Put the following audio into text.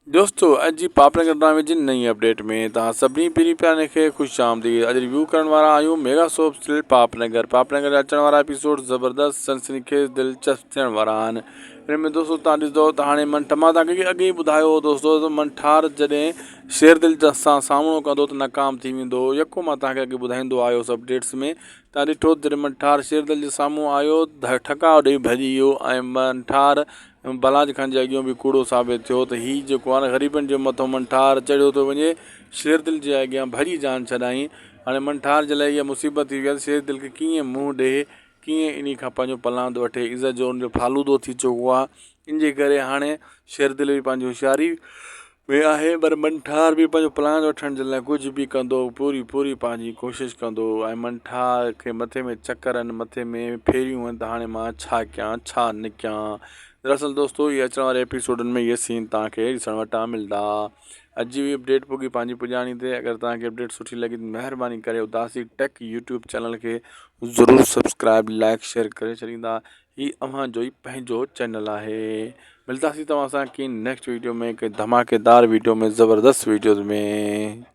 दोस्तों अॼु जी पापनगर ड्रामे जी नई अपडेट में तव्हां सभिनी पहिरीं प्यारे खे ख़ुशि आमदीद। अॼु रिव्यू करण वारा आहियूं मेगा सोप सीरियल पापनगर अचण वारा एपिसोड ज़बरदस्त सनसनीखेज़ दिलचस्प थियण वारा आहिनि। हिन में दोस्तों तव्हां ॾिसंदो त हाणे मां तव्हांखे अॻे ई ॿुधायो हो दोस्तों त मंठार जॾहिं शेरदिल सां सामनो कंदो त नाकाम थी वेंदो। यको मां तव्हांखे अॻे ॿुधाईंदो आहियो अपडेट्स में। तव्हां ॾिठो जॾहिं मंठार शेरदिल जे साम्हूं आयो ठकाव ॾेई भॼी वियो ऐं मंठार बलाज खान जे अॻियां बि कूड़ो साबित थियो त हीअ जेको आहे न ग़रीबनि जे मथां मंठार चढ़ियो थो वञे। शेरदिल जे अॻियां भॼी जान छॾाई। हाणे मंठार जे लाइ इहा मुसीबत थी वई आहे शेरदिल खे कीअं मुंहुं ॾिए, कीअं इन खां पंहिंजो पलांद वठे। इज़त जो उनजो फालूदो थी चुको आहे। इन जे करे हाणे शेरदिल बि पंहिंजी होशियारी में आहे, पर मंठार बि पंहिंजो पलांद वठण जे लाइ कुझु बि कंदो, पूरी पंहिंजी कोशिशि कंदो। ऐं मंठार खे मथे में चकर आहिनि, मथे में फेरियूं आहिनि त हाणे मां छा कयां छा न कयां। दरअसल दोस्तों ये अचण वारे एपिसोडनि में इहे सीन तव्हांखे ॾिसण वटां मिलंदा। अॼु जी अपडेट पुगी पंहिंजी पुॼाणी ते। अगरि तव्हांखे अपडेट सुठी लॻी त महिरबानी करे उदासी टेक यूट्यूब चैनल खे ज़रूरु सब्सक्राइब लाइक शेयर करे छॾींदा। ही अव्हांजो ई पंहिंजो चैनल आहे। मिलंदासीं तव्हां सां की नेक्स्ट वीडियो में, हिकु धमाकेदार वीडियो में, ज़बरदस्त वीडियोज़ में।